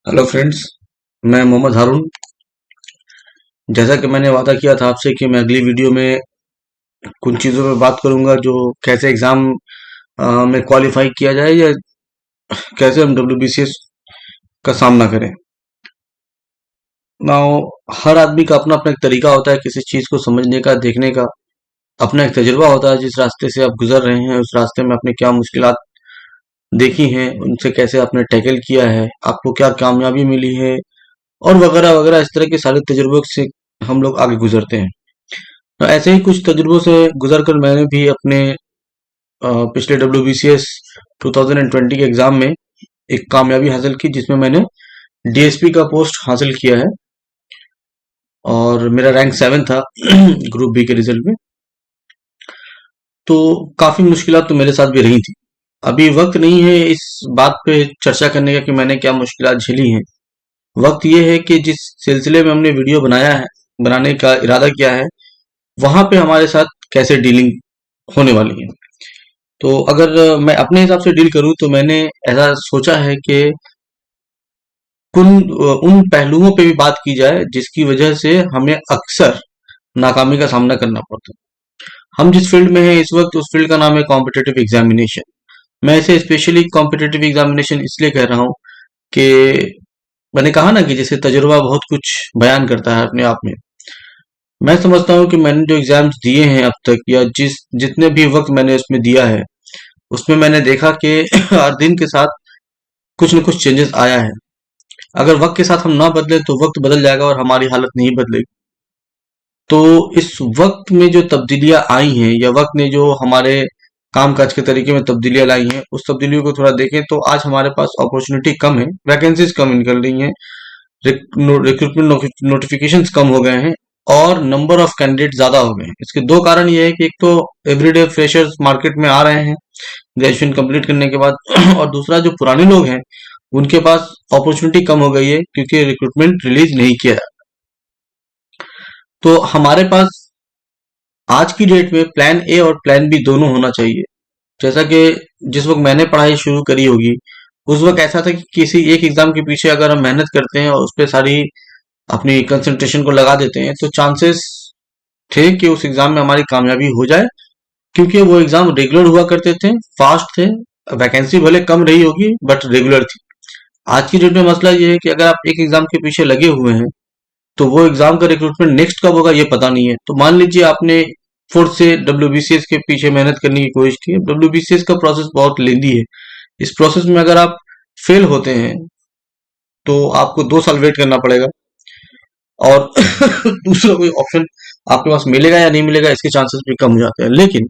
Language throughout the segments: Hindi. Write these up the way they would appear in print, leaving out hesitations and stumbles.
Hello friends. मैं मोहम्मद हारून। जैसा कि मैंने वादा किया था आपसे कि मैं अगली वीडियो में कुछ चीज़ों पे बात करूंगा, जो कैसे एग्ज़ाम में क्वालिफाई किया जाए या कैसे हम डब्ल्यूबीसीएस का सामना करें। नाउ हर आदमी का अपना अपना एक तरीका होता है किसी चीज़ को समझने का, देखने का। अपना एक तजुर्बा होता है, जिस रास्ते से आप गुजर रहे हैं उस रास्ते में आपने क्या मुश्किलात देखी हैं, उनसे कैसे आपने टैकल किया है, आपको क्या कामयाबी मिली है और वगैरह वगैरह। इस तरह के सारे तजुर्बों से हम लोग आगे गुजरते हैं। तो ऐसे ही कुछ तजुर्बों से गुजर कर मैंने भी अपने पिछले डब्ल्यूबीसीएस 2020 के एग्जाम में एक कामयाबी हासिल की, जिसमें मैंने डीएसपी का पोस्ट हासिल किया है और मेरा रैंक 7 था ग्रुप बी के रिजल्ट में। तो काफी मुश्किलात तो मेरे साथ भी रही थी। अभी वक्त नहीं है इस बात पे चर्चा करने का कि मैंने क्या मुश्किलात झेली हैं। वक्त ये है कि जिस सिलसिले में हमने वीडियो बनाया है, बनाने का इरादा किया है, वहां पे हमारे साथ कैसे डीलिंग होने वाली है। तो अगर मैं अपने हिसाब से डील करूं तो मैंने ऐसा सोचा है कि उन पहलुओं पे भी बात की जाए जिसकी वजह से हमें अक्सर नाकामी का सामना करना पड़ता है। हम जिस फील्ड में हैं इस वक्त, उस फील्ड का नाम है कॉम्पिटिटिव एग्जामिनेशन। मैं इसे स्पेशली कॉम्पिटिटिव एग्जामिनेशन इसलिए कह रहा हूँ कि मैंने कहा ना कि जैसे तजुर्बा बहुत कुछ बयान करता है अपने आप में। मैं समझता हूँ कि मैंने जो एग्जाम्स दिए हैं अब तक, या जितने भी वक्त मैंने उसमें दिया है, उसमें मैंने देखा कि हर दिन के साथ कुछ न कुछ चेंजेस आया है। अगर वक्त के साथ हम ना बदले तो वक्त बदल जाएगा और हमारी हालत नहीं बदलेगी। तो इस वक्त में जो तब्दीलियां आई हैं, या वक्त ने जो हमारे कामकाज के तरीके में तब्दीलियां लाई हैं, उस तब्दीलियों को थोड़ा देखें तो आज हमारे पास अपॉर्चुनिटी कम है, वैकेंसीज कम निकल रही हैं, रिक्रूटमेंट नोटिफिकेशंस कम हो गए हैं और नंबर ऑफ कैंडिडेट ज्यादा हो गए हैं। इसके दो कारण ये है कि एक तो एवरीडे फ्रेशर्स मार्केट में आ रहे हैं ग्रेजुएशन कंप्लीट करने के बाद और दूसरा जो पुराने लोग हैं उनके पास अपॉर्चुनिटी कम हो गई है क्योंकि रिक्रूटमेंट रिलीज नहीं किया। तो हमारे पास आज की डेट में प्लान ए और प्लान बी दोनों होना चाहिए। जैसा कि जिस वक्त मैंने पढ़ाई शुरू करी होगी उस वक्त ऐसा था कि किसी एक एग्जाम के पीछे अगर हम मेहनत करते हैं और उस पर सारी अपनी कंसंट्रेशन को लगा देते हैं तो चांसेस थे कि उस एग्जाम में हमारी कामयाबी हो जाए, क्योंकि वो एग्जाम रेगुलर हुआ करते थे, फास्ट थे, वैकेंसी भले कम रही होगी बट रेगुलर थी। आज की डेट में मसला ये है कि अगर आप एक एग्जाम के पीछे लगे हुए हैं तो वो एग्जाम का रिक्रूटमेंट नेक्स्ट कब होगा ये पता नहीं है। तो मान लीजिए आपने फोर्थ से डब्ल्यूबीसीएस के पीछे मेहनत करने की कोशिश की। डब्ल्यूबीसीएस का प्रोसेस बहुत लेंदी है। इस प्रोसेस में अगर आप फेल होते हैं तो आपको 2 साल वेट करना पड़ेगा और दूसरा कोई ऑप्शन आपके पास मिलेगा या नहीं मिलेगा इसके चांसेस भी कम हो जाते हैं। लेकिन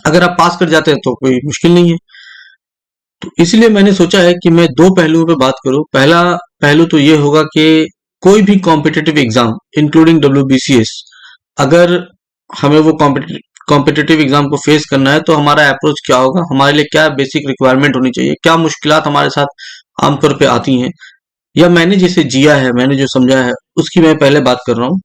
अगर आप पास कर जाते हैं तो कोई मुश्किल नहीं है। तो इसलिए मैंने सोचा है कि मैं दो पहलुओं पे बात करूं। पहला पहलू तो ये होगा कि कोई भी कॉम्पिटिटिव एग्जाम इंक्लूडिंग डब्ल्यूबीसीएस, अगर हमें वो कॉम्पिटिटिव एग्जाम को फेस करना है तो हमारा अप्रोच क्या होगा, हमारे लिए क्या बेसिक रिक्वायरमेंट होनी चाहिए, क्या मुश्किलात हमारे साथ आमतौर पे आती हैं, या मैंने जिसे जिया है, मैंने जो समझा है उसकी मैं पहले बात कर रहा हूँ।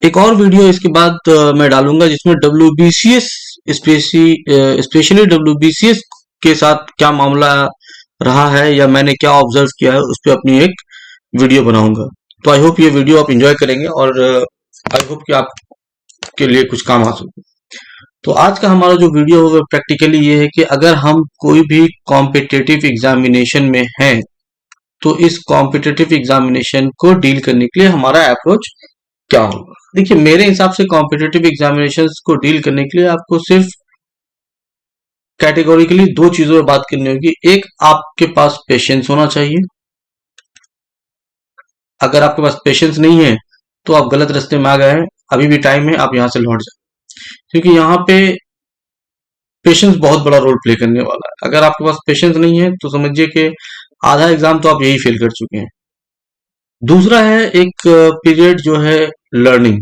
एक और वीडियो इसके बाद मैं डालूंगा जिसमें डब्ल्यूबीसीएस स्पेशली डब्ल्यूबीसीएस के साथ क्या मामला रहा है या मैंने क्या ऑब्जर्व किया है उस पर अपनी एक वीडियो बनाऊंगा। तो आई होप ये वीडियो आप एंजॉय करेंगे और आई होप कि आपके लिए कुछ काम आ सके। तो आज का हमारा जो वीडियो होगा प्रैक्टिकली ये है कि अगर हम कोई भी कॉम्पिटिटिव एग्जामिनेशन में हैं तो इस कॉम्पिटिटिव एग्जामिनेशन को डील करने के लिए हमारा अप्रोच क्या होगा। देखिए, मेरे हिसाब से कॉम्पिटिटिव एग्जामिनेशंस को डील करने के लिए आपको सिर्फ कैटेगोरिकली दो चीजों पर बात करनी होगी। एक, आपके पास पेशेंस होना चाहिए। अगर आपके पास पेशेंस नहीं है तो आप गलत रास्ते में आ गए हैं, अभी भी टाइम है, आप यहां से लौट जाए, क्योंकि यहाँ पे पेशेंस बहुत बड़ा रोल प्ले करने वाला है। अगर आपके पास पेशेंस नहीं है तो समझिए कि आधा एग्जाम तो आप यही फेल कर चुके हैं। दूसरा है एक पीरियड जो है लर्निंग,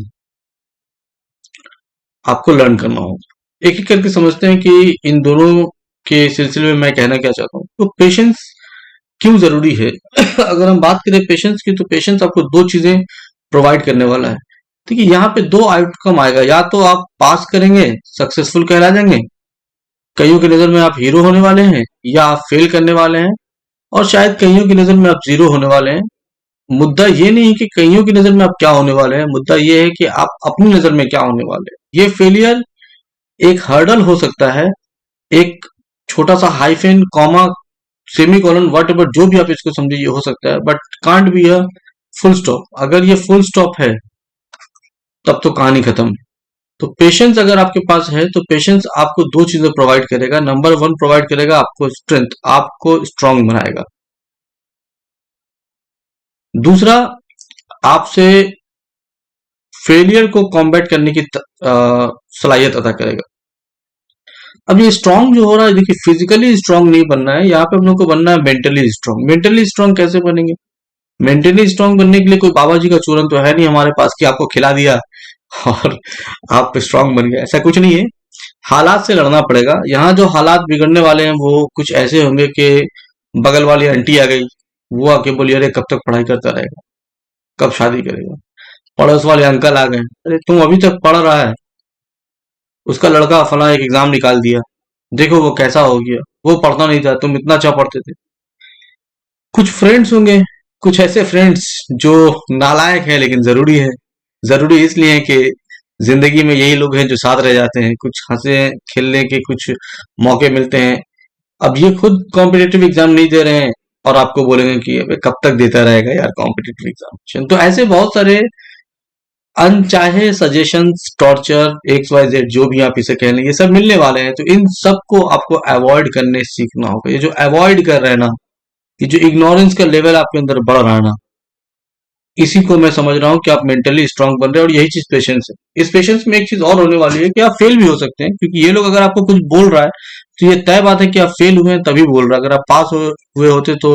आपको लर्न करना होगा। एक एक करके समझते हैं कि इन दोनों के सिलसिले में मैं कहना क्या चाहता हूँ। तो पेशेंस क्यों जरूरी है अगर हम बात करें पेशेंस की, तो पेशेंस आपको दो चीजें प्रोवाइड करने वाला है। देखिए, यहाँ पे दो आउटकम आएगा, या तो आप पास करेंगे, सक्सेसफुल कहला जाएंगे, कईयों की नजर में आप हीरो होने वाले हैं, या आप फेल करने वाले हैं और शायद कईयों की नजर में आप जीरो होने वाले हैं। मुद्दा ये नहीं है कि कईयों की नजर में आप क्या होने वाले हैं, मुद्दा ये है कि आप अपनी नजर में क्या होने वाले हैं। ये फेलियर एक हर्डल हो सकता है, एक छोटा सा hyphen comma semi colon what ever जो भी आप इसको समझिए हो सकता है, but can't be a full stop. अगर ये फुल स्टॉप है तब तो कहानी खत्म है। तो पेशेंस अगर आपके पास है तो पेशेंस आपको दो चीजें प्रोवाइड करेगा। नंबर वन प्रोवाइड करेगा आपको स्ट्रेंथ, आपको स्ट्रांग बनाएगा। दूसरा, आपसे फेलियर को कॉम्बैट करने की सलाहियत अदा करेगा। अब ये स्ट्रांग जो हो रहा है, देखिए फिजिकली स्ट्रांग नहीं बनना है, यहाँ पे हम लोग को बनना है मेंटली स्ट्रांग। मेंटली स्ट्रांग कैसे बनेंगे? मेंटली स्ट्रांग बनने के लिए कोई बाबा जी का चूरन तो है नहीं हमारे पास कि आपको खिला दिया और आप स्ट्रांग बन गए, ऐसा कुछ नहीं है। हालात से लड़ना पड़ेगा। यहाँ जो हालात बिगड़ने वाले हैं वो कुछ ऐसे होंगे कि बगल वाली आंटी आ गई, वो आके बोली अरे कब तक पढ़ाई करता रहेगा, कब शादी करेगा। पड़ोस वाले अंकल आ गए, अरे तुम अभी तक पढ़ रहा है, उसका लड़का फला एक एग्जाम निकाल दिया, देखो वो कैसा हो गया, वो पढ़ता नहीं था, तुम इतना अच्छा पढ़ते थे। कुछ फ्रेंड्स होंगे, कुछ ऐसे फ्रेंड्स जो नालायक है लेकिन जरूरी है। जरूरी इसलिए है कि जिंदगी में यही लोग हैं जो साथ रह जाते हैं, कुछ हंसे खेलने के कुछ मौके मिलते हैं। अब ये खुद कॉम्पिटेटिव एग्जाम नहीं दे रहे हैं और आपको बोलेंगे कि अबे कब तक देता रहेगा यार कॉम्पिटेटिव एग्जाम। तो ऐसे बहुत सारे अनचाहे suggestions, torture, x y z जो भी आप इसे कह लें, ये सब मिलने वाले हैं। तो इन सब को आपको अवॉइड करने सीखना होगा। ये जो अवॉइड कर रहे हैं ना, ये जो इग्नोरेंस का लेवल आपके अंदर बढ़ रहा है ना, इसी को मैं समझ रहा हूँ कि आप मेंटली स्ट्रांग बन रहे हैं। और यही चीज पेशेंस है। इस पेशेंस में एक चीज और होने वाली है कि आप फेल भी हो सकते हैं, क्योंकि ये लोग अगर आपको कुछ बोल रहा है तो ये तय बात है कि आप फेल हुए हैं तभी बोल रहा है। अगर आप पास हुए होते तो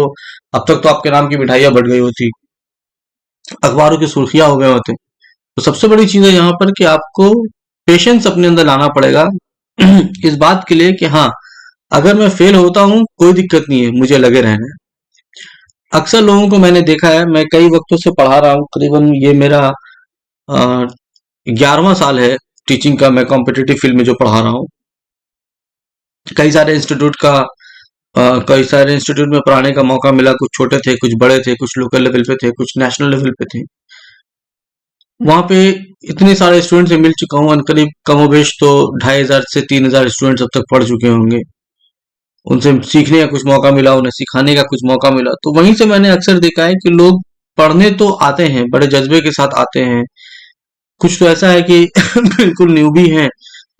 अब तक तो आपके नाम की मिठाइयां बढ़ गई होती, अखबारों की सुर्खियां हो गए होते। तो सबसे बड़ी चीज है यहाँ पर कि आपको पेशेंस अपने अंदर लाना पड़ेगा इस बात के लिए कि हाँ, अगर मैं फेल होता हूँ कोई दिक्कत नहीं है, मुझे लगे रहना है। अक्सर लोगों को मैंने देखा है, मैं कई वक्तों से पढ़ा रहा हूँ, करीबन ये मेरा 11वां साल है टीचिंग का। मैं कॉम्पिटिटिव फील्ड में जो पढ़ा रहा हूँ, कई सारे इंस्टीट्यूट का कई सारे इंस्टीट्यूट में पढ़ाने का मौका मिला। कुछ छोटे थे, कुछ बड़े थे, कुछ लोकल लेवल पे थे, कुछ नेशनल लेवल पे थे। वहां पे इतने सारे स्टूडेंट से मिल चुका हूँ, करीब कमोबेश तो 2500 से 3000 स्टूडेंट्स अब तक पढ़ चुके होंगे। उनसे सीखने का कुछ मौका मिला, उन्हें सिखाने का कुछ मौका मिला। तो वहीं से मैंने अक्सर देखा है कि लोग पढ़ने तो आते हैं, बड़े जज्बे के साथ आते हैं। कुछ तो ऐसा है कि बिल्कुल न्यूबी हैं,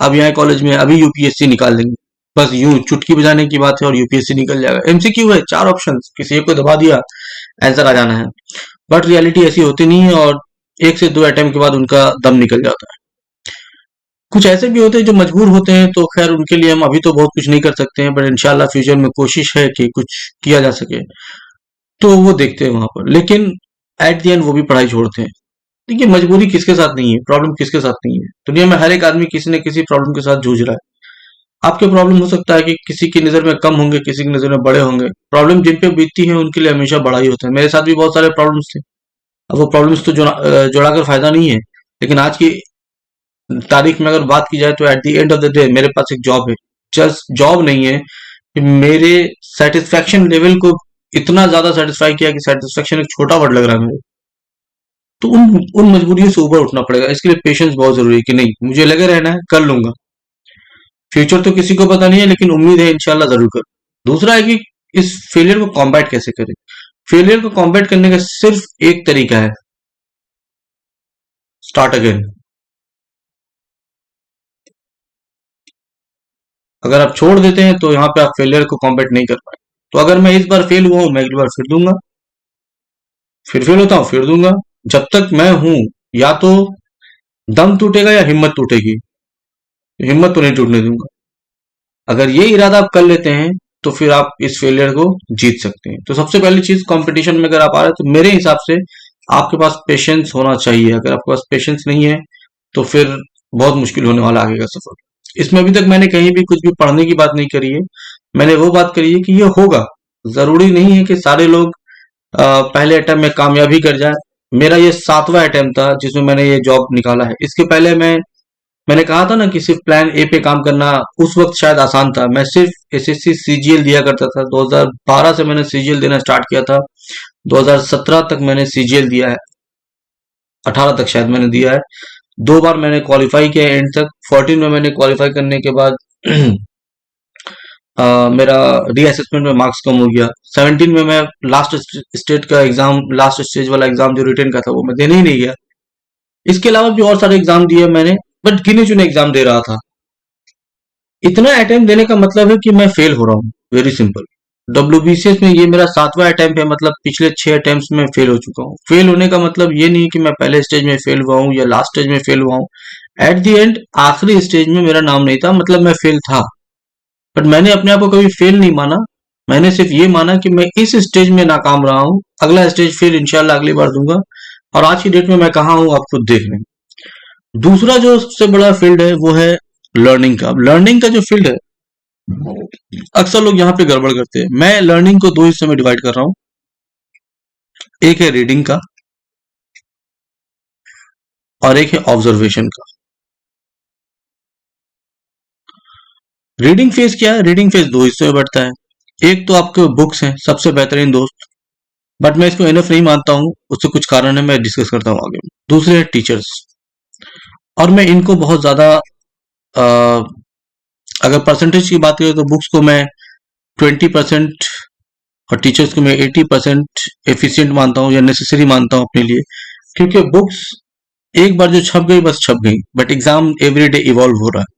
अब यहाँ कॉलेज में अभी यूपीएससी निकाल देंगे, बस यूं चुटकी बजाने की बात है और यूपीएससी निकल जाएगा। एमसीक्यू है, 4 ऑप्शन, किसी एक को दबा दिया, आंसर आ जाना है। बट रियलिटी ऐसी होती नहीं है और 1 से 2 अटेम्प्ट के बाद उनका दम निकल जाता है। कुछ ऐसे भी होते हैं जो मजबूर होते हैं, तो खैर उनके लिए हम अभी तो बहुत कुछ नहीं कर सकते हैं, बट इंशाल्लाह फ्यूचर में कोशिश है कि कुछ किया जा सके। तो वो देखते हैं वहां पर, लेकिन एट दी एंड वो भी पढ़ाई छोड़ते हैं। देखिए मजबूरी किसके साथ नहीं है, प्रॉब्लम किसके साथ नहीं है। दुनिया में हर एक आदमी किसी न किसी प्रॉब्लम के साथ जूझ रहा है। आपके प्रॉब्लम हो सकता है कि किसी की नजर में कम होंगे, किसी की नजर में बड़े होंगे। प्रॉब्लम जिन पे बीतती है उनके लिए हमेशा बड़ा ही होता है। मेरे साथ भी बहुत सारे प्रॉब्लम्स थे। अब वो प्रॉब्लम्स तो जोड़ा कर फायदा नहीं है, लेकिन आज की तारीख में अगर बात की जाए तो at the end of the day मेरे पास एक जॉब है। जस्ट जॉब नहीं है कि मेरे सेटिस्फेक्शन लेवल को इतना ज्यादा सेटिस्फाई किया कि सेटिस्फेक्शन एक छोटा वर्ड लग रहा है मेरे। तो उन मजबूरियों से ऊपर उठना पड़ेगा। इसके लिए पेशेंस बहुत जरूरी है कि नहीं, मुझे लगे रहना है, कर लूंगा। फ्यूचर तो किसी को पता नहीं है, लेकिन उम्मीद है इंशाल्लाह जरूर कर। दूसरा है कि इस फेलियर को कॉम्बैट कैसे करें। फेलियर को कॉम्बैट करने का सिर्फ एक तरीका है, स्टार्ट अगेन। अगर आप छोड़ देते हैं तो यहाँ पे आप फेलियर को कॉम्बैट नहीं कर पाए। तो अगर मैं इस बार फेल हुआ हूं, मैं अगली बार फिर दूंगा, फिर फेल होता हूं फिर दूंगा। जब तक मैं हूं, या तो दम टूटेगा या हिम्मत टूटेगी, हिम्मत तो नहीं टूटने दूंगा। अगर ये इरादा आप कर लेते हैं तो फिर आप इस फेलियर को जीत सकते हैं। तो सबसे पहली चीज, कंपटीशन में अगर आप आ रहे हैं तो मेरे हिसाब से आपके पास पेशेंस होना चाहिए। अगर आपके पास पेशेंस नहीं है तो फिर बहुत मुश्किल होने वाला आगे का सफर। इसमें अभी तक मैंने कहीं भी कुछ भी पढ़ने की बात नहीं करी है। मैंने वो बात करी है कि ये होगा। जरूरी नहीं है कि सारे लोग पहले अटेम्प्ट में कामयाबी कर जाए। मेरा ये 7वां अटेम्प्ट था जिसमें मैंने ये जॉब निकाला है। इसके पहले मैं मैंने कहा था ना कि सिर्फ प्लान ए पे काम करना उस वक्त शायद आसान था। मैं सिर्फ एसएससी सीजीएल दिया करता था। 2012 से मैंने सीजीएल देना स्टार्ट किया था। 2017 तक मैंने सीजीएल दिया है, 18 तक शायद मैंने दिया है। 2 बार मैंने क्वालिफाई किया एंड तक। 14 में मैंने क्वालिफाई करने के बाद मेरा रीअसेसमेंट में मार्क्स कम हो गया। 17 में मैं लास्ट स्टेट का एग्जाम, लास्ट स्टेज वाला एग्जाम जो रिटर्न का था, वो मैं देने ही नहीं गया। इसके अलावा भी और सारे एग्जाम दिए मैंने, बट गिने चुने एग्जाम दे रहा था। इतना अटेम्प्ट देने का मतलब है कि मैं फेल हो रहा हूँ। Very simple. डब्ल्यूबीसीएस में ये मेरा 7वां अटेम्प्ट है, मतलब पिछले 6 अटेम्प्ट में फेल हो चुका हूँ। फेल होने का मतलब ये नहीं कि मैं पहले स्टेज में फेल हुआ हूँ या लास्ट स्टेज में फेल हुआ हूँ। एट दी एंड आखिरी स्टेज में मेरा नाम नहीं था, मतलब मैं फेल था। बट मैंने अपने आप को कभी फेल नहीं माना। मैंने सिर्फ ये माना कि मैं इस स्टेज में नाकाम रहा हूँ, अगला स्टेज फिर इंशाल्लाह अगली बार दूंगा। और आज की डेट में मैं कहाँ हूँ आप खुद देख रहे हैं। दूसरा जो सबसे बड़ा फील्ड है वो है लर्निंग का। लर्निंग का जो फील्ड है, अक्सर लोग यहाँ पे गड़बड़ करते हैं। मैं लर्निंग को 2 हिस्सों में डिवाइड कर रहा हूँ। एक है रीडिंग का और एक है ऑब्जर्वेशन का। रीडिंग फेज क्या है? रीडिंग फेज 2 हिस्सों में बढ़ता है। एक तो आपके बुक्स हैं, सबसे बेहतरीन दोस्त, बट मैं इसको इनफ नहीं मानता हूँ। उससे कुछ कारण है, मैं डिस्कस करता हूँ आगे। दूसरे है टीचर्स, और मैं इनको बहुत ज्यादा अगर परसेंटेज की बात करें तो बुक्स को मैं 20% और टीचर्स को मैं 80% एफिशिएंट मानता हूँ या नेसेसरी मानता हूँ अपने लिए। क्योंकि बुक्स एक बार जो छप गई बस छप गई, but exam every day evolve हो रहा है।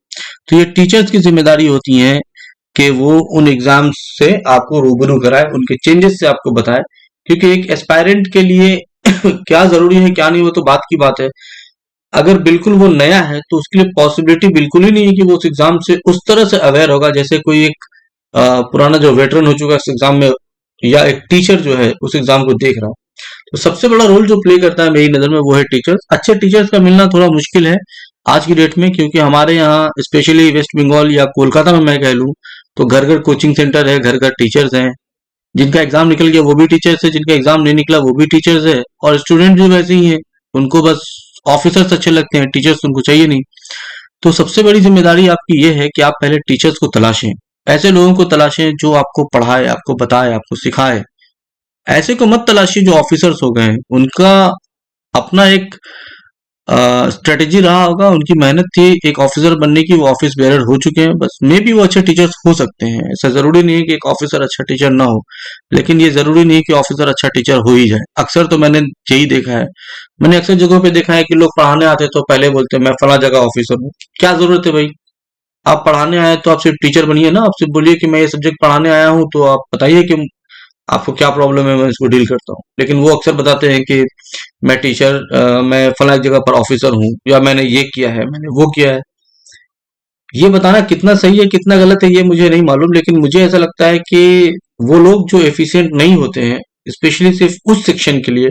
तो ये टीचर्स की जिम्मेदारी होती है कि वो उन एग्जाम्स से आपको रूबरू कराए, उनके चेंजेस से आपको बताए। क्योंकि एक एस्पायरेंट के लिए क्या जरूरी है क्या नहीं, वो तो बात की बात है। अगर बिल्कुल वो नया है तो उसके लिए पॉसिबिलिटी बिल्कुल ही नहीं है कि वो उस एग्जाम से उस तरह से अवेयर होगा जैसे कोई एक पुराना जो वेटरन हो चुका है उस एग्जाम में, या एक टीचर जो है उस एग्जाम को देख रहा हो। तो सबसे बड़ा रोल जो प्ले करता है मेरी नजर में वो है टीचर्स। अच्छे टीचर्स का मिलना थोड़ा मुश्किल है आज की डेट में, क्योंकि हमारे यहाँ स्पेशली वेस्ट बंगाल या कोलकाता में मैं कह लूँ तो घर घर कोचिंग सेंटर है, घर घर टीचर्स हैं। जिनका एग्जाम निकल गया वो भी टीचर्स है, जिनका एग्जाम नहीं निकला वो भी टीचर्स है, और स्टूडेंट भी वैसे ही है। उनको बस ऑफिसर्स अच्छे लगते हैं, टीचर्स उनको चाहिए नहीं। तो सबसे बड़ी जिम्मेदारी आपकी ये है कि आप पहले टीचर्स को तलाशें। ऐसे लोगों को तलाशें जो आपको पढ़ाए, आपको बताए, आपको सिखाए। ऐसे को मत तलाशिए जो ऑफिसर्स हो गए हैं। उनका अपना एक स्ट्रेटेजी रहा होगा, उनकी मेहनत थी एक ऑफिसर बनने की, वो ऑफिस बेरर हो चुके हैं बस। मे भी वो अच्छे टीचर्स हो सकते हैं, ऐसा जरूरी नहीं है कि एक ऑफिसर अच्छा टीचर ना हो, लेकिन ये जरूरी नहीं है कि ऑफिसर अच्छा टीचर हो ही जाए। अक्सर तो मैंने यही देखा है। मैंने अक्सर जगहों पे देखा है कि लोग पढ़ाने आते तो पहले बोलते हैं मैं फला जगह ऑफिसर हूँ। क्या जरूरत है भाई? आप पढ़ाने आए तो आप सिर्फ टीचर बनिए ना। आप सिर्फ बोलिए कि मैं ये सब्जेक्ट पढ़ाने आया हूँ, तो आप बताइए कि आपको क्या प्रॉब्लम है, मैं इसको डील करता हूँ। लेकिन वो अक्सर बताते हैं कि मैं टीचर, मैं फला एक जगह पर ऑफिसर हूँ, या मैंने ये किया है, मैंने वो किया है। ये बताना कितना सही है कितना गलत है ये मुझे नहीं मालूम, लेकिन मुझे ऐसा लगता है कि वो लोग जो एफिशिएंट नहीं होते हैं, स्पेशली सिर्फ उस सेक्शन के लिए,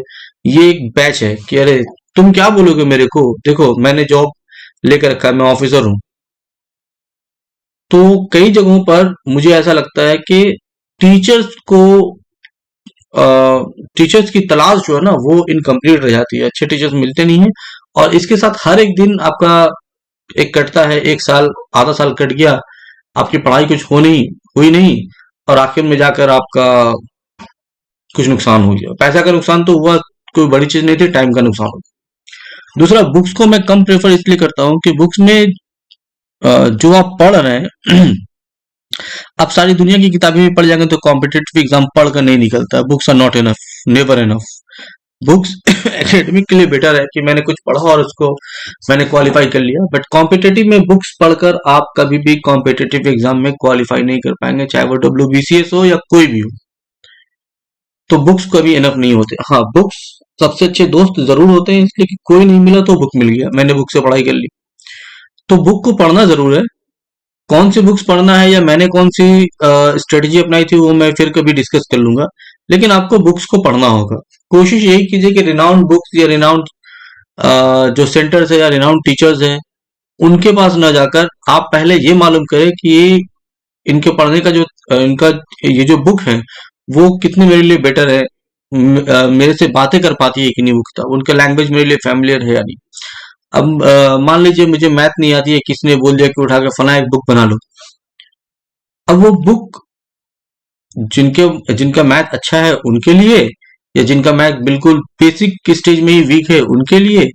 ये एक बैच है कि अरे तुम क्या बोलोगे मेरे को, देखो मैंने जॉब लेकर रखा है, मैं ऑफिसर हूँ। तो कई जगहों पर मुझे ऐसा लगता है कि टीचर्स को टीचर्स की तलाश जो है ना वो इनकम्प्लीट रह जाती है, अच्छे टीचर्स मिलते नहीं है। और इसके साथ हर एक दिन आपका एक कटता है, एक साल आधा साल कट गया, आपकी पढ़ाई कुछ हो नहीं हुई नहीं, और आखिर में जाकर आपका कुछ नुकसान हो गया। पैसा का नुकसान तो हुआ, कोई बड़ी चीज नहीं थी, टाइम का नुकसान हो गया। दूसरा, बुक्स को मैं कम प्रेफर इसलिए करता हूँ कि बुक्स में जो आप पढ़ रहे हैं आप सारी दुनिया की किताबें भी पढ़ जाएंगे तो कॉम्पिटेटिव एग्जाम पढ़कर नहीं निकलता। Books are not enough, never enough. Books academic के लिए बेटर है कि मैंने कुछ पढ़ा और उसको मैंने क्वालिफाई कर लिया, बट कॉम्पिटेटिव में बुक्स पढ़कर आप कभी भी कॉम्पिटेटिव एग्जाम में क्वालिफाई नहीं कर पाएंगे, चाहे वो डब्ल्यूबीसीएस हो या कोई भी हो। तो बुक्स कभी इनफ नहीं होते। हाँ, बुक्स सबसे अच्छे दोस्त जरूर होते हैं, इसलिए कि कोई नहीं मिला तो बुक मिल गया, मैंने बुक से पढ़ाई कर ली। तो बुक को पढ़ना जरूर है। कौन सी बुक्स पढ़ना है या मैंने कौन सी स्ट्रेटेजी अपनाई थी वो मैं फिर कभी डिस्कस कर लूंगा, लेकिन आपको बुक्स को पढ़ना होगा। कोशिश यही कीजिए कि रिनाउंड बुक्स या रिनाउंड जो सेंटर्स है या रिनाउंड टीचर्स हैं उनके पास ना जाकर आप पहले ये मालूम करें कि इनके पढ़ने का जो इनका ये जो बुक है वो कितनी मेरे लिए बेटर है, मेरे से बातें कर पाती है कि नहीं, उनका लैंग्वेज मेरे लिए फैमिलियर है या नहीं। अब मान लीजिए मुझे मैथ नहीं आती है, किसी ने बोल दिया कि उठा के फला एक बुक बना लो। अब वो बुक जिनके जिनका मैथ अच्छा है उनके लिए, या जिनका मैथ बिल्कुल बेसिक स्टेज में ही वीक है उनके लिए,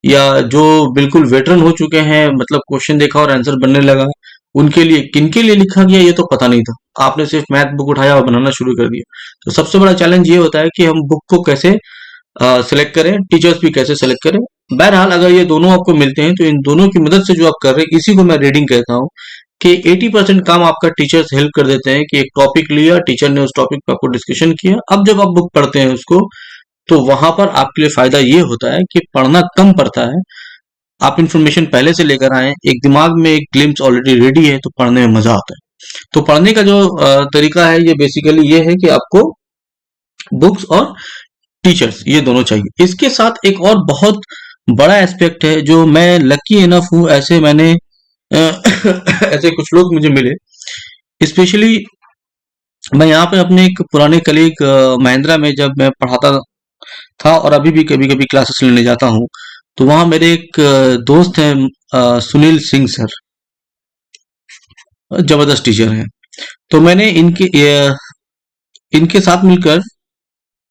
या जो बिल्कुल वेटरन हो चुके हैं, मतलब क्वेश्चन देखा और आंसर बनने लगा उनके लिए, किनके लिए लिखा गया ये तो पता नहीं था। आपने सिर्फ मैथ बुक उठाया और बनाना शुरू कर दिया। तो सबसे बड़ा चैलेंज ये होता है कि हम बुक को कैसे सिलेक्ट करें, टीचर्स भी कैसे सिलेक्ट करें। बहरहाल अगर ये दोनों आपको मिलते हैं तो इन दोनों की मदद से जो आप कर रहे हैं, इसी को मैं रीडिंग कहता हूँ कि 80% काम आपका टीचर्स हेल्प कर देते हैं कि एक टॉपिक लिया, टीचर ने उस टॉपिक पर आपको डिस्कशन किया। अब जब आप बुक पढ़ते हैं उसको, तो वहां पर आपके लिए फायदा ये होता है कि पढ़ना कम पड़ता है। आप इंफॉर्मेशन पहले से लेकर आए, एक दिमाग में एक ग्लिम्स ऑलरेडी रेडी है, तो पढ़ने में मजा आता है। तो पढ़ने का जो तरीका है ये बेसिकली ये है कि आपको बुक्स और टीचर्स ये दोनों चाहिए। इसके साथ एक और बहुत बड़ा एस्पेक्ट है जो मैं लकी इनफ हूं, ऐसे मैंने ऐसे कुछ लोग मुझे मिले। स्पेशली मैं यहाँ पे अपने एक पुराने कलीग महिंद्रा में जब मैं पढ़ाता था और अभी भी कभी कभी क्लासेस लेने जाता हूँ, तो वहाँ मेरे एक दोस्त हैं, सुनील सिंह सर, जबरदस्त टीचर हैं। तो मैंने इनके साथ मिलकर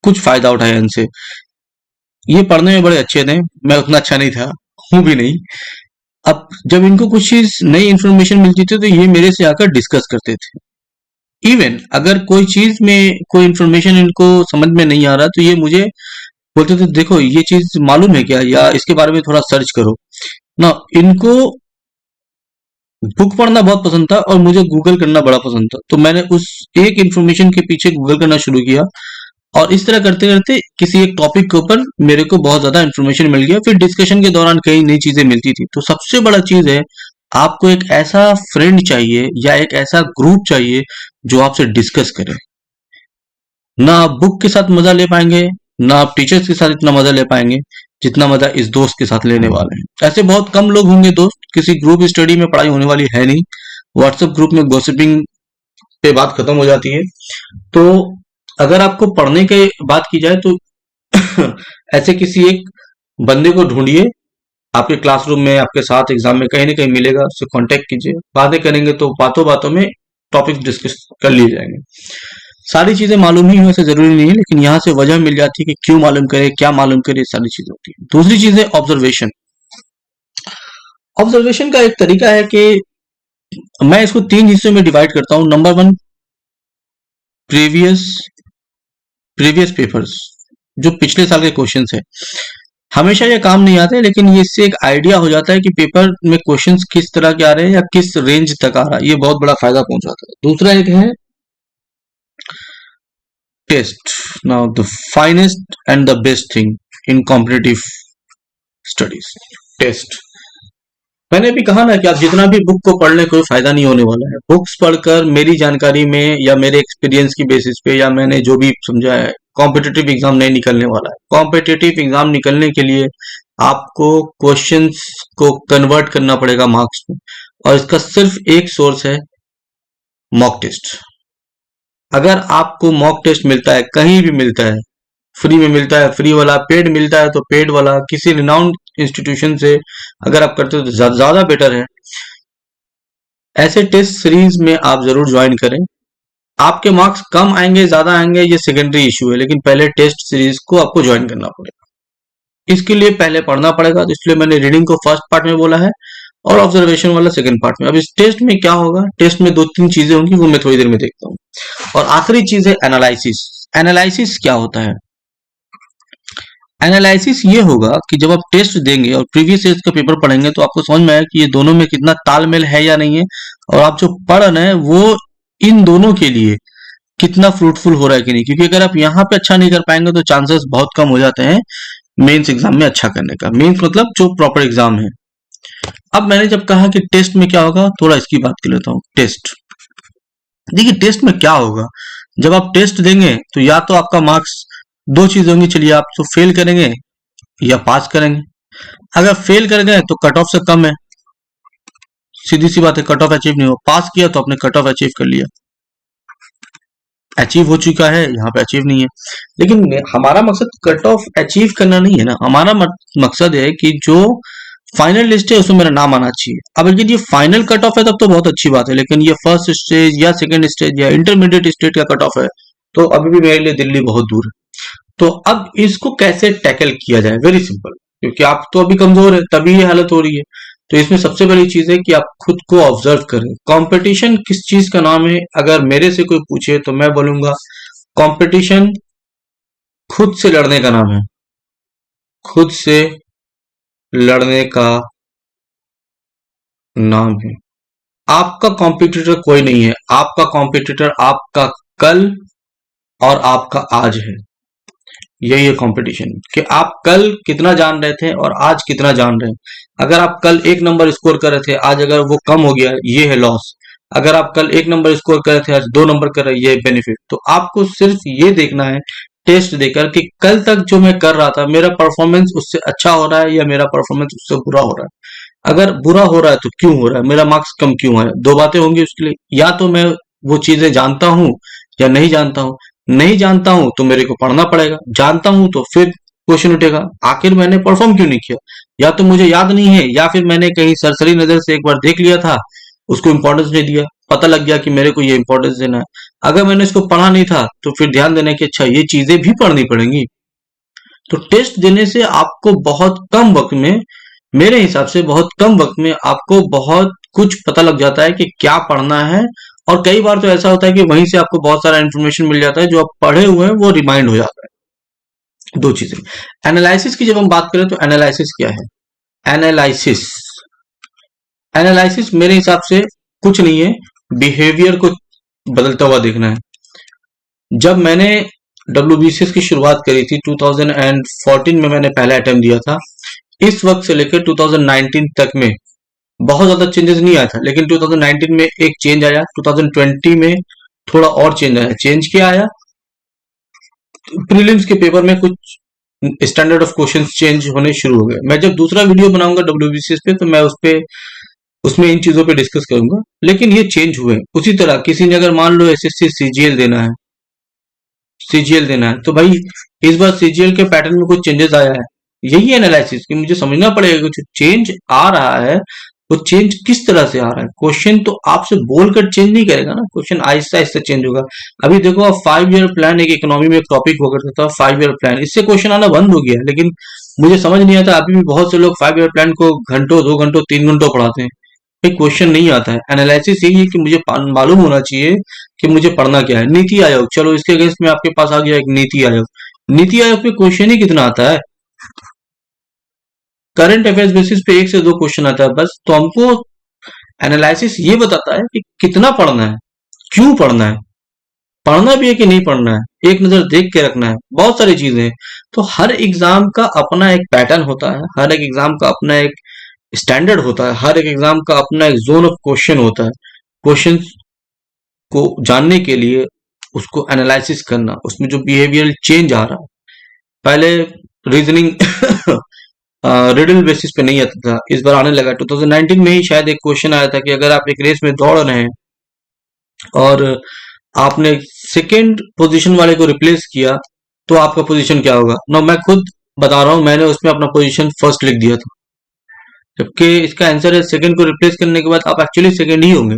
कुछ फायदा उठाया इनसे। ये पढ़ने में बड़े अच्छे थे, मैं उतना अच्छा नहीं था, हूं भी नहीं। अब जब इनको कुछ चीज नई इंफॉर्मेशन मिलती थी तो ये मेरे से आकर डिस्कस करते थे। इवन अगर कोई चीज में कोई इंफॉर्मेशन इनको समझ में नहीं आ रहा तो ये मुझे बोलते थे, देखो ये चीज मालूम है क्या, या इसके बारे में थोड़ा सर्च करो ना। इनको बुक पढ़ना बहुत पसंद था और मुझे गूगल करना बड़ा पसंद था, तो मैंने उस एक इंफॉर्मेशन के पीछे गूगल करना शुरू किया और इस तरह करते करते किसी एक टॉपिक के ऊपर मेरे को बहुत ज्यादा इंफॉर्मेशन मिल गया। फिर डिस्कशन के दौरान कई नई चीजें मिलती थी। तो सबसे बड़ा चीज है, आपको एक ऐसा फ्रेंड चाहिए या एक ऐसा ग्रुप चाहिए जो आपसे डिस्कस करे। ना आप बुक के साथ मजा ले पाएंगे, ना आप टीचर्स के साथ इतना मजा ले पाएंगे जितना मजा इस दोस्त के साथ लेने वाले हैं। ऐसे बहुत कम लोग होंगे दोस्त, किसी ग्रुप स्टडी में पढ़ाई होने वाली है नहीं। व्हाट्सएप ग्रुप में गॉसिपिंग पे बात खत्म हो जाती है। तो अगर आपको पढ़ने की बात की जाए तो ऐसे किसी एक बंदे को ढूंढिए, आपके क्लासरूम में, आपके साथ एग्जाम में कहीं ना कहीं मिलेगा, उससे कांटेक्ट कीजिए, बातें करेंगे तो बातों बातों में टॉपिक डिस्कस कर लिए जाएंगे। सारी चीजें मालूम ही हो ऐसा जरूरी नहीं है, लेकिन यहाँ से वजह मिल जाती है कि क्यों मालूम करे, क्या मालूम करे, सारी चीजें होती है। दूसरी चीज है ऑब्जर्वेशन। ऑब्जर्वेशन का एक तरीका है कि मैं इसको 3 हिस्सों में डिवाइड करता हूं। नंबर 1, प्रीवियस प्रीवियस पेपर्स, जो पिछले साल के क्वेश्चंस है। हमेशा ये काम नहीं आते, लेकिन ये इससे एक आइडिया हो जाता है कि पेपर में क्वेश्चंस किस तरह के आ रहे हैं या किस रेंज तक आ रहा है। ये बहुत बड़ा फायदा पहुंचाता है। दूसरा एक है test. Now the finest and the best thing in competitive studies, test. मैंने भी कहा ना कि आप जितना भी बुक को पढ़ लें कोई फायदा नहीं होने वाला है। बुक्स पढ़कर मेरी जानकारी में या मेरे एक्सपीरियंस की बेसिस पे या मैंने जो भी समझा है, कॉम्पिटिटिव एग्जाम नहीं निकलने वाला है। कॉम्पिटिटिव एग्जाम निकलने के लिए आपको क्वेश्चंस को कन्वर्ट करना पड़ेगा मार्क्स में, और इसका सिर्फ एक सोर्स है, मॉक टेस्ट। अगर आपको मॉक टेस्ट मिलता है, कहीं भी मिलता है, फ्री में मिलता है, फ्री वाला, पेड मिलता है तो पेड वाला, किसी रिनाउंड इंस्टीट्यूशन से अगर आप करते हो तो ज्यादा बेटर है। ऐसे टेस्ट सीरीज में आप जरूर ज्वाइन करें। आपके मार्क्स कम आएंगे ज्यादा आएंगे ये सेकेंडरी इशू है, लेकिन पहले टेस्ट सीरीज को आपको ज्वाइन करना पड़ेगा। इसके लिए पहले पढ़ना पड़ेगा, तो इसलिए मैंने रीडिंग को फर्स्ट पार्ट में बोला है और ऑब्जर्वेशन वाला सेकंड पार्ट में। अब इस टेस्ट में क्या होगा, टेस्ट में 2-3 चीजें होंगी, वो मैं थोड़ी देर में देखता हूँ। और आखिरी चीज है एनालिसिस। एनालिसिस क्या होता है? एनालिसिस ये होगा कि जब आप टेस्ट देंगे और प्रीवियस ईयर का पेपर पढ़ेंगे तो आपको समझ में आएगा कि ये दोनों में कितना तालमेल है या नहीं है, और आप जो पढ़ रहे हैं वो इन दोनों के लिए कितना फ्रूटफुल हो रहा है कि नहीं। क्योंकि अगर आप यहाँ पे अच्छा नहीं कर पाएंगे तो चांसेस बहुत कम हो जाते हैं मेंस एग्जाम में अच्छा करने का। मेंस मतलब जो प्रॉपर एग्जाम है। अब मैंने जब कहा कि टेस्ट में क्या होगा, थोड़ा इसकी बात कर लेता हूँ। टेस्ट, देखिए टेस्ट में क्या होगा, जब आप टेस्ट देंगे तो या तो आपका मार्क्स, 2 चीजें होंगी, चलिए आप तो फेल करेंगे या पास करेंगे। अगर फेल कर गए तो कट ऑफ से कम है, सीधी सी बात है, कट ऑफ अचीव नहीं हो। पास किया तो आपने कट ऑफ अचीव कर लिया, अचीव हो चुका है, यहाँ पे अचीव नहीं है। लेकिन हमारा मकसद कट ऑफ अचीव करना नहीं है ना, हमारा मकसद है कि जो फाइनल लिस्ट है उसमें मेरा नाम आना चाहिए। अब अगर ये फाइनल कट ऑफ है तब तो बहुत अच्छी बात है, लेकिन ये फर्स्ट स्टेज या सेकंड स्टेज या इंटरमीडिएट स्टेज का कट ऑफ है तो अभी भी मेरे लिए दिल्ली बहुत दूर है। तो अब इसको कैसे टैकल किया जाए? वेरी सिंपल, क्योंकि आप तो अभी कमजोर है तभी ये हालत हो रही है। तो इसमें सबसे बड़ी चीज है कि आप खुद को ऑब्जर्व करें। कंपटीशन किस चीज का नाम है? अगर मेरे से कोई पूछे तो मैं बोलूंगा कंपटीशन खुद से लड़ने का नाम है। खुद से लड़ने का नाम है। आपका कॉम्पिटिटर कोई नहीं है, आपका कॉम्पिटिटर आपका कल और आपका आज है। यही है कंपटीशन, कि आप कल कितना जान रहे थे और आज कितना जान रहे हैं। अगर आप कल 1 नंबर स्कोर कर रहे थे, आज अगर वो कम हो गया, ये है लॉस। अगर आप कल 1 नंबर स्कोर कर रहे थे, आज 2 नंबर कर रहे हैं, ये है बेनिफिट। तो आपको सिर्फ ये देखना है टेस्ट देकर कि कल तक जो मैं कर रहा था मेरा परफॉर्मेंस उससे अच्छा हो रहा है या मेरा परफॉर्मेंस उससे बुरा हो रहा है। अगर बुरा हो रहा है तो क्यों हो रहा है, मेरा मार्क्स कम क्यों है? दो बातें होंगी उसके लिए, या तो मैं वो चीजें जानता हूं या नहीं जानता हूं। नहीं जानता हूं तो मेरे को पढ़ना पड़ेगा, जानता हूं तो फिर क्वेश्चन उठेगा आखिर मैंने परफॉर्म क्यों नहीं किया। या तो मुझे याद नहीं है, या फिर मैंने कहीं सरसरी नजर से एक बार देख लिया था, उसको इंपॉर्टेंस नहीं दिया, पता लग गया कि मेरे को ये इंपॉर्टेंस देना है। अगर मैंने इसको पढ़ा नहीं था तो फिर ध्यान देना कि अच्छा ये चीजें भी पढ़नी पड़ेंगी। तो टेस्ट देने से आपको बहुत कम वक्त में, मेरे हिसाब से बहुत कम वक्त में आपको बहुत कुछ पता लग जाता है कि क्या पढ़ना है। और कई बार तो ऐसा होता है कि वहीं से आपको बहुत सारा इन्फॉर्मेशन मिल जाता है, जो आप पढ़े हुए हैं वो रिमाइंड हो जाता है। दो चीजें, एनालिसिस की जब हम बात करें तो एनालिसिस क्या है? एनालिसिस एनालिसिस मेरे हिसाब से कुछ नहीं है, बिहेवियर को बदलता हुआ देखना है। जब मैंने WBCS की शुरुआत करी थी 2014 में, मैंने पहला अटेम्प्ट दिया था। इस वक्त से लेकर 2019 तक में बहुत ज्यादा चेंजेस नहीं आया था, लेकिन 2019 में एक चेंज आया, 2020 में थोड़ा और चेंज आया। चेंज क्या आया? प्रीलिम्स के पेपर में कुछ स्टैंडर्ड ऑफ क्वेश्चंस चेंज होने शुरू हो गए। मैं जब दूसरा वीडियो बनाऊंगा WBCS पे तो मैं उस पे उसमें इन चीजों पे डिस्कस करूंगा, लेकिन ये चेंज हुए। उसी तरह किसी ने अगर मान लो SSC CGL देना है, CGL देना है, तो भाई इस बार CGL के पैटर्न में कुछ चेंजेस आया है। यही एनालिसिस कि मुझे समझना पड़ेगा कि जो चेंज आ रहा है वो चेंज किस तरह से आ रहा है। क्वेश्चन तो आपसे बोलकर चेंज नहीं करेगा ना, क्वेश्चन आहिस्ता आहिस्ता चेंज होगा। अभी देखो आप 5 ईयर प्लान, एक इकोनॉमी में एक टॉपिक हुआ करता था 5 ईयर प्लान, इससे क्वेश्चन आना बंद हो गया। लेकिन मुझे समझ नहीं आता अभी भी बहुत से लोग 5 ईयर प्लान को घंटों, 2 घंटों, 3 घंटों पढ़ाते हैं। भाई क्वेश्चन नहीं आता है। एनालिसिस यही है कि मुझे मालूम होना चाहिए कि मुझे पढ़ना क्या है। नीति आयोग, चलो इसके अगेंस्ट में आपके पास आ गया एक नीति आयोग। नीति आयोग पे क्वेश्चन ही कितना आता है? करंट अफेयर्स बेसिस पे 1 से 2 क्वेश्चन आता है बस। तो हमको एनालिसिस ये बताता है कि कितना पढ़ना है, क्यों पढ़ना है, पढ़ना भी है कि नहीं पढ़ना है, एक नजर देख के रखना है, बहुत सारी चीजें हैं। तो हर एग्जाम का अपना एक पैटर्न होता है, हर एक एग्जाम का अपना एक स्टैंडर्ड होता है, हर एक एग्जाम का अपना एक जोन ऑफ क्वेश्चन होता है। क्वेश्चन को जानने के लिए उसको एनालिसिस करना, उसमें जो बिहेवियरल चेंज आ रहा है। पहले रीजनिंग रिडल बेसिस पे नहीं आता था, इस बार आने लगा। 2019 में ही शायद एक क्वेश्चन आया था कि अगर आप एक रेस में दौड़ रहे हैं और आपने सेकेंड पोजीशन वाले को रिप्लेस किया तो आपका पोजीशन क्या होगा। ना मैं खुद बता रहा हूं, मैंने उसमें अपना पोजीशन फर्स्ट लिख दिया था, जबकि इसका आंसर है सेकंड को रिप्लेस करने के बाद आप एक्चुअली सेकंड ही होंगे।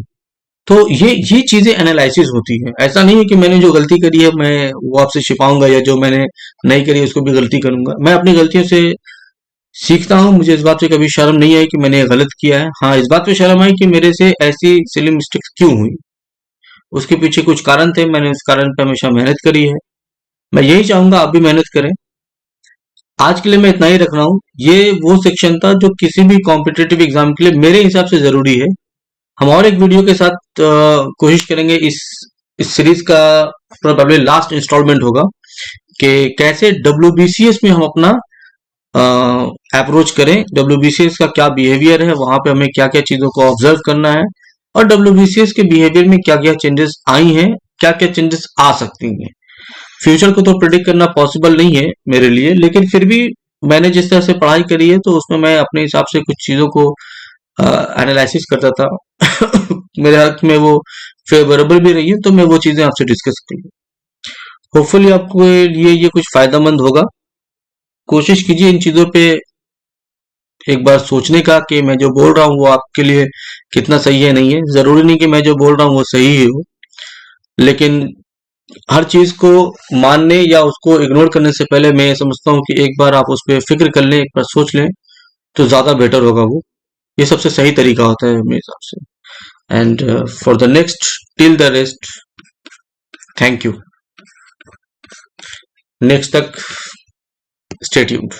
तो ये चीजें एनालिसिस होती है। ऐसा नहीं है कि मैंने जो गलती करी है मैं वो आपसे छिपाऊंगा, या जो मैंने नहीं करी उसको भी गलती करूंगा। मैं अपनी गलतियों से सीखता हूँ। मुझे इस बात से कभी शर्म नहीं आई कि मैंने ये गलत किया है। हाँ, इस बात पे शर्म आई कि मेरे से ऐसी सिली मिस्टेक्स क्यों हुई, उसके पीछे कुछ कारण थे, मैंने उस कारण पे हमेशा मेहनत करी है। मैं यही चाहूंगा आप भी मेहनत करें। आज के लिए मैं इतना ही रख रहा हूँ। ये वो सेक्शन था जो किसी भी कॉम्पिटेटिव एग्जाम के लिए मेरे हिसाब से जरूरी है। हम और एक वीडियो के साथ कोशिश करेंगे, इस सीरीज का प्रोबेबली लास्ट इंस्टॉलमेंट होगा कि कैसे WBCS में हम अपना अप्रोच करें, WBCS का क्या बिहेवियर है, वहां पे हमें क्या क्या चीजों को ऑब्जर्व करना है, और WBCS के बिहेवियर में क्या क्या चेंजेस आई हैं, क्या क्या चेंजेस आ सकती हैं। फ्यूचर को तो प्रिडिक्ट करना पॉसिबल नहीं है मेरे लिए, लेकिन फिर भी मैंने जिस तरह से पढ़ाई करी है तो उसमें मैं अपने हिसाब से कुछ चीजों को एनालिसिस करता था। मेरे हाथ में वो फेवरेबल भी रही है, तो मैं वो चीजें आपसे डिस्कस करूंगा। होपफुली आपको लिए ये कुछ फायदेमंद होगा। कोशिश कीजिए इन चीजों पे एक बार सोचने का कि मैं जो बोल रहा हूँ वो आपके लिए कितना सही है नहीं है। जरूरी नहीं कि मैं जो बोल रहा हूँ वो सही ही हो, लेकिन हर चीज को मानने या उसको इग्नोर करने से पहले मैं ये समझता हूँ कि एक बार आप उस पर फिक्र कर लें, एक बार सोच लें, तो ज्यादा बेटर होगा वो। ये सबसे सही तरीका होता है मेरे हिसाब से। And for the next, till the rest, thank you. Next तक स्टे ट्यून्ड।